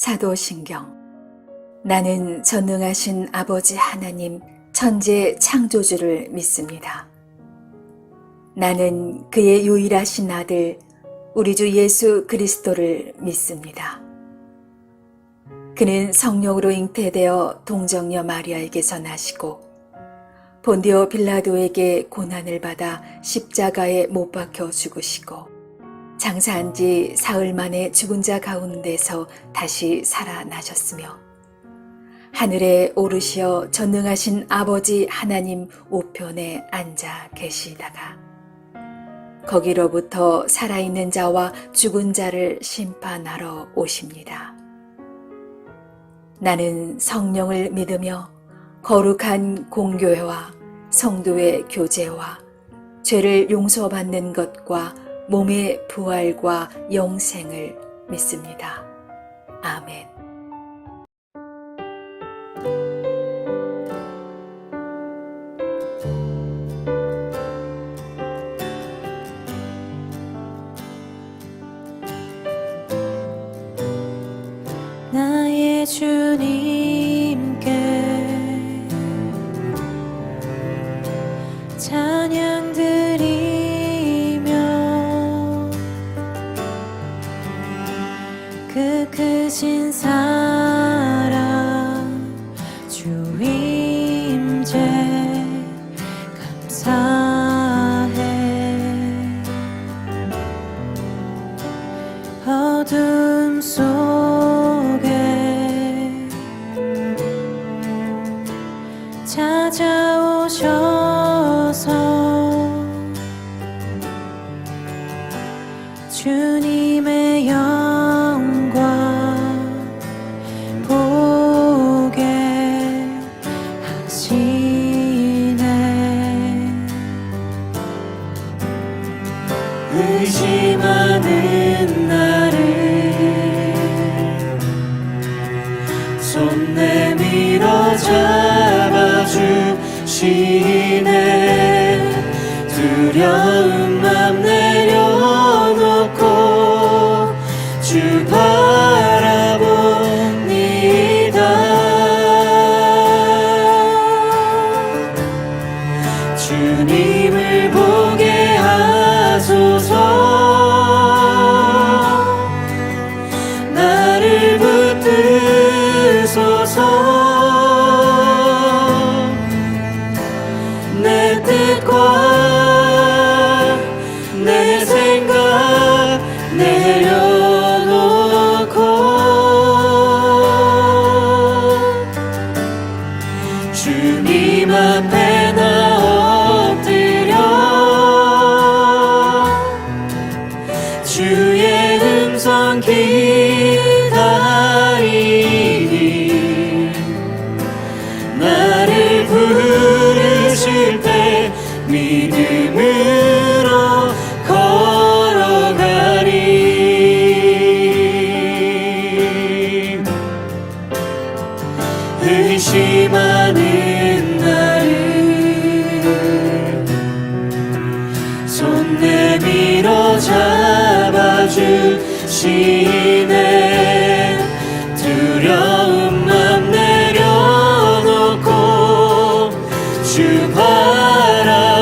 사도신경. 나는 전능하신 아버지 하나님 천지의 창조주를 믿습니다. 나는 그의 유일하신 아들 우리 주 예수 그리스도를 믿습니다. 그는 성령으로 잉태되어 동정녀 마리아에게서 나시고 본디오 빌라도에게 고난을 받아 십자가에 못 박혀 죽으시고 장사한 지 사흘 만에 죽은 자 가운데서 다시 살아나셨으며 하늘에 오르시어 전능하신 아버지 하나님 우편에 앉아 계시다가 거기로부터 살아있는 자와 죽은 자를 심판하러 오십니다. 나는 성령을 믿으며 거룩한 공교회와 성도의 교제와 죄를 용서받는 것과 몸의 부활과 영생을 믿습니다. 아멘. 나의 주님께 찬양 드리며 그 크신 사랑 주 임재 감사해. 어둠 속에 찾아오셔서 주님의 영광 보게 하시네. 의심하는 나를 손 내밀어 잡아주시네. 두려운 맘 내려놓고 주 바라봅니다. 주님을 보게 하소서. 나를 붙드소서. 내 뜻과 내 생각 내려놓고 주님 앞에 나 엎드려 주의 음성 기다리니 나를 부르실 때 믿음으로 걸어가리. 의심하는 나를 손 내밀어 잡아주시네. 두려운 맘 내려놓고 주 바라봅니다.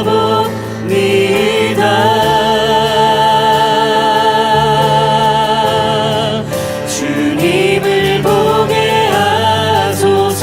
주님을 보게 하소서.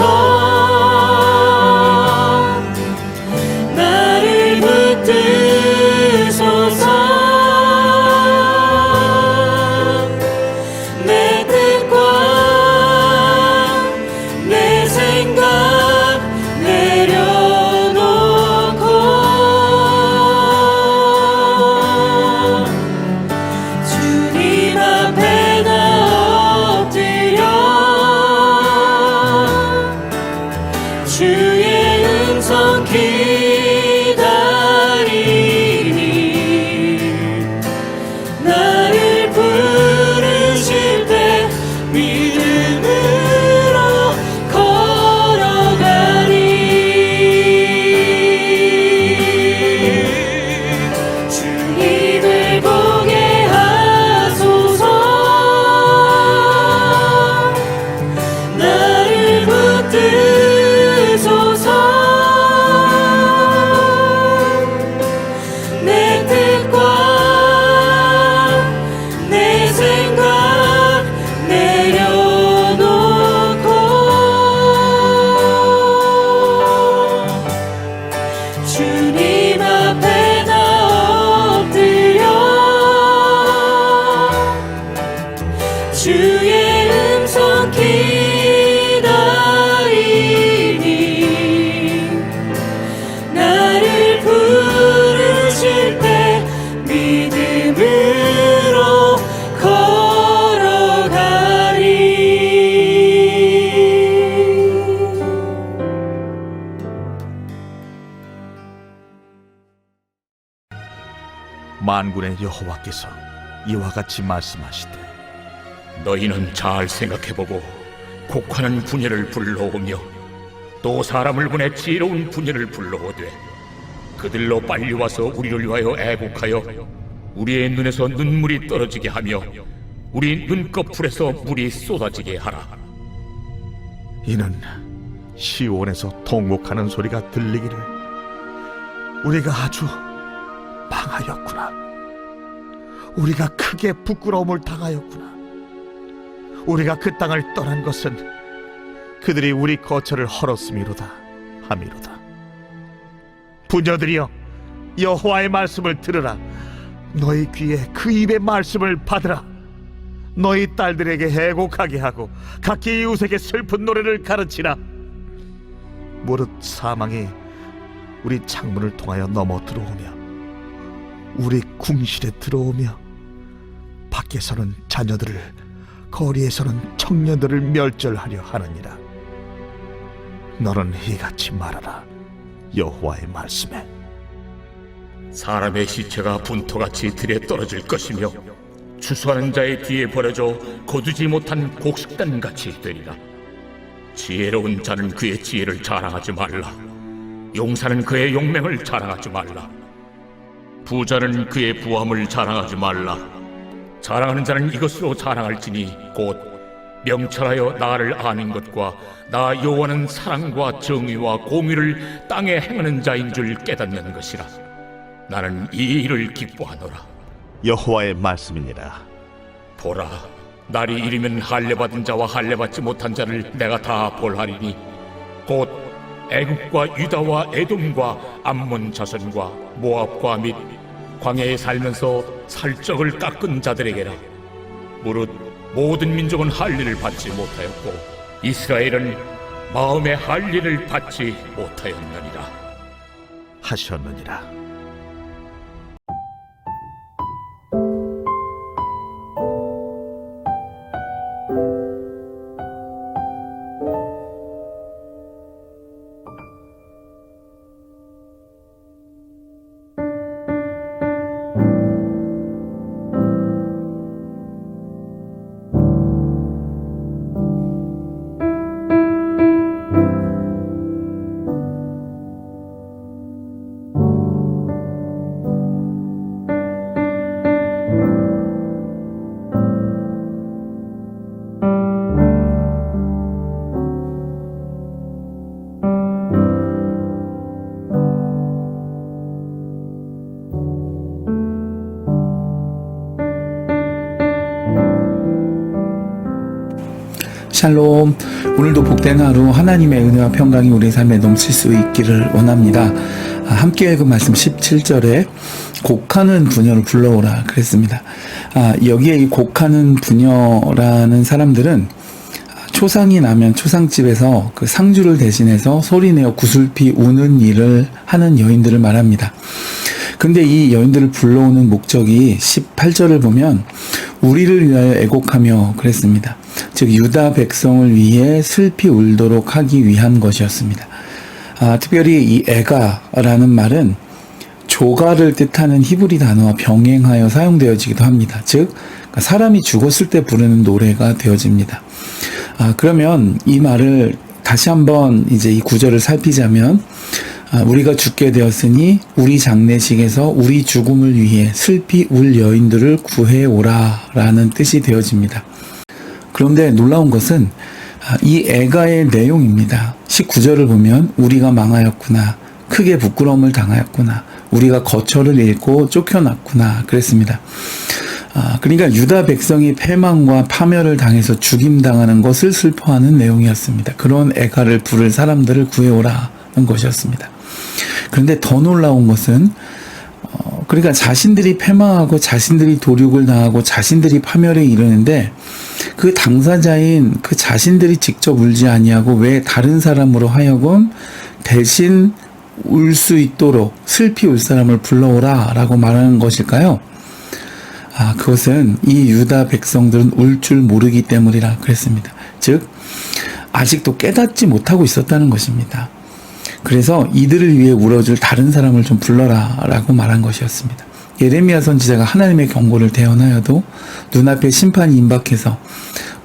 만군의 여호와께서 이와 같이 말씀하시되 너희는 잘 생각해보고 곡하는 분야를 불러오며 또 사람을 보내 지혜로운 분야를 불러오되 그들로 빨리 와서 우리를 위하여 애곡하여 우리의 눈에서 눈물이 떨어지게 하며 우리 눈꺼풀에서 물이 쏟아지게 하라. 이는 시온에서 통곡하는 소리가 들리기를 우리가 아주 망하였구나. 우리가 크게 부끄러움을 당하였구나. 우리가 그 땅을 떠난 것은 그들이 우리 거처를 헐었음이로다 함이로다. 부녀들이여 여호와의 말씀을 들으라. 너희 귀에 그 입의 말씀을 받으라. 너희 딸들에게 애곡하게 하고 각기 이웃에게 슬픈 노래를 가르치라. 무릇 사망이 우리 창문을 통하여 넘어 들어오며 우리 궁실에 들어오며 밖에서는 자녀들을 거리에서는 청년들을 멸절하려 하느니라. 너는 이같이 말하라. 여호와의 말씀에 사람의 시체가 분토같이 들에 떨어질 것이며 추수하는 자의 뒤에 버려져 거두지 못한 곡식단같이 되리라. 지혜로운 자는 그의 지혜를 자랑하지 말라. 용사는 그의 용맹을 자랑하지 말라. 부자는 그의 부함을 자랑하지 말라. 자랑하는 자는 이것으로 자랑할지니 곧 명철하여 나를 아는 것과 나 여호와는 사랑과 정의와 공의를 땅에 행하는 자인 줄 깨닫는 것이라. 나는 이 일을 기뻐하노라. 여호와의 말씀이니라. 보라, 날이 이르면 할례받은 자와 할례받지 못한 자를 내가 다 벌하리니 곧 애굽과 유다와 에돔과 암몬 자손과 모압과 및 광야에 살면서 살적을 깎은 자들에게라. 무릇 모든 민족은 할례를 받지 못하였고 이스라엘은 마음의 할례를 받지 못하였느니라 하셨느니라. 샬롬. 오늘도 복된 하루 하나님의 은혜와 평강이 우리 삶에 넘칠 수 있기를 원합니다. 함께 읽은 말씀 17절에 곡하는 부녀를 불러오라 그랬습니다. 여기에 이 곡하는 부녀라는 사람들은 초상이 나면 초상집에서 그 상주를 대신해서 소리내어 구슬피 우는 일을 하는 여인들을 말합니다. 근데 이 여인들을 불러오는 목적이 18절을 보면 우리를 위하여 애곡하며 그랬습니다. 즉 유다 백성을 위해 슬피 울도록 하기 위한 것이었습니다. 특별히 이 애가라는 말은 조가를 뜻하는 히브리 단어와 병행하여 사용되어지기도 합니다. 즉 사람이 죽었을 때 부르는 노래가 되어집니다. 그러면 이 말을 다시 한번 이제 이 구절을 살피자면 우리가 죽게 되었으니 우리 장례식에서 우리 죽음을 위해 슬피 울 여인들을 구해오라 라는 뜻이 되어집니다. 그런데 놀라운 것은 이 애가의 내용입니다. 19절을 보면 우리가 망하였구나, 크게 부끄러움을 당하였구나, 우리가 거처를 잃고 쫓겨났구나 그랬습니다. 그러니까 유다 백성이 패망과 파멸을 당해서 죽임당하는 것을 슬퍼하는 내용이었습니다. 그런 애가를 부를 사람들을 구해오라는 것이었습니다. 그런데 더 놀라운 것은 그러니까 자신들이 패망하고 자신들이 도륙을 당하고 자신들이 파멸에 이르는데 그 당사자인 그 자신들이 직접 울지 아니하고 왜 다른 사람으로 하여금 대신 울 수 있도록 슬피 울 사람을 불러오라 라고 말하는 것일까요? 그것은 이 유다 백성들은 울 줄 모르기 때문이라 그랬습니다. 즉 아직도 깨닫지 못하고 있었다는 것입니다. 그래서 이들을 위해 울어줄 다른 사람을 좀 불러라 라고 말한 것이었습니다. 예레미야 선지자가 하나님의 경고를 대언하여도 눈앞에 심판이 임박해서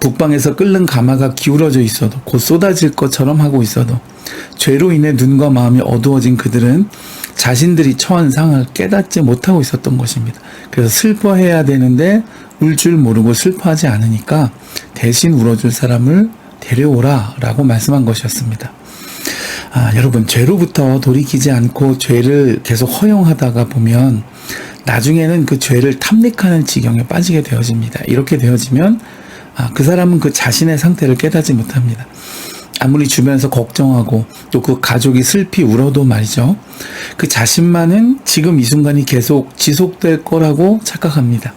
북방에서 끓는 가마가 기울어져 있어도 곧 쏟아질 것처럼 하고 있어도 죄로 인해 눈과 마음이 어두워진 그들은 자신들이 처한 상을 깨닫지 못하고 있었던 것입니다. 그래서 슬퍼해야 되는데 울 줄 모르고 슬퍼하지 않으니까 대신 울어줄 사람을 데려오라 라고 말씀한 것이었습니다. 여러분, 죄로부터 돌이키지 않고 죄를 계속 허용하다가 보면 나중에는 그 죄를 탐닉하는 지경에 빠지게 되어집니다. 이렇게 되어지면 그 사람은 그 자신의 상태를 깨닫지 못합니다. 아무리 주변에서 걱정하고 또 그 가족이 슬피 울어도 말이죠. 그 자신만은 지금 이 순간이 계속 지속될 거라고 착각합니다.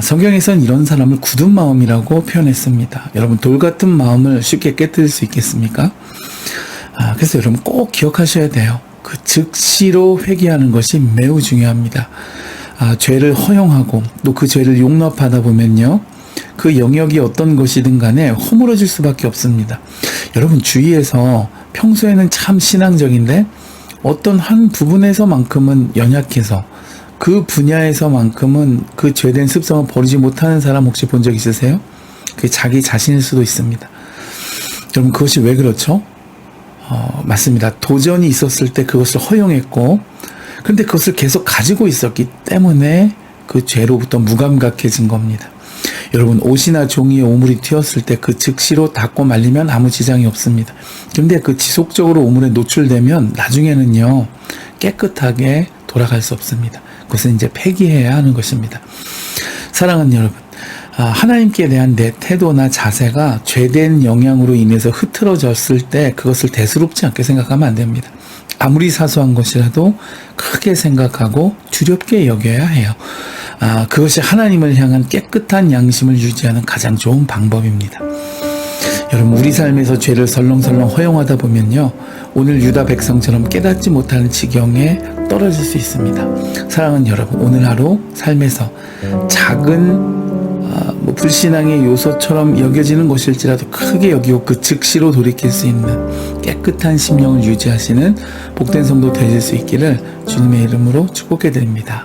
성경에서는 이런 사람을 굳은 마음이라고 표현했습니다. 여러분, 돌 같은 마음을 쉽게 깨뜨릴 수 있겠습니까? 그래서 여러분 꼭 기억하셔야 돼요. 그 즉시로 회개하는 것이 매우 중요합니다. 죄를 허용하고 또 그 죄를 용납하다 보면요, 그 영역이 어떤 것이든 간에 허물어질 수밖에 없습니다. 여러분, 주위에서 평소에는 참 신앙적인데 어떤 한 부분에서만큼은 연약해서 그 분야에서만큼은 그 죄된 습성을 버리지 못하는 사람 혹시 본 적 있으세요? 그게 자기 자신일 수도 있습니다. 여러분, 그것이 왜 그렇죠? 맞습니다. 도전이 있었을 때 그것을 허용했고, 그런데 그것을 계속 가지고 있었기 때문에 그 죄로부터 무감각해진 겁니다. 여러분, 옷이나 종이에 오물이 튀었을 때 그 즉시로 닦고 말리면 아무 지장이 없습니다. 그런데 그 지속적으로 오물에 노출되면 나중에는요, 깨끗하게 돌아갈 수 없습니다. 그것은 이제 폐기해야 하는 것입니다. 사랑하는 여러분, 하나님께 대한 내 태도나 자세가 죄된 영향으로 인해서 흐트러졌을 때 그것을 대수롭지 않게 생각하면 안 됩니다. 아무리 사소한 것이라도 크게 생각하고 두렵게 여겨야 해요. 그것이 하나님을 향한 깨끗한 양심을 유지하는 가장 좋은 방법입니다. 여러분, 우리 삶에서 죄를 설렁설렁 허용하다 보면요, 오늘 유다 백성처럼 깨닫지 못하는 지경에 떨어질 수 있습니다. 사랑하는 여러분, 오늘 하루 삶에서 작은 불신앙의 요소처럼 여겨지는 것일지라도 크게 여기고 그 즉시로 돌이킬 수 있는 깨끗한 심령을 유지하시는 복된 성도 되실 수 있기를 주님의 이름으로 축복해 드립니다.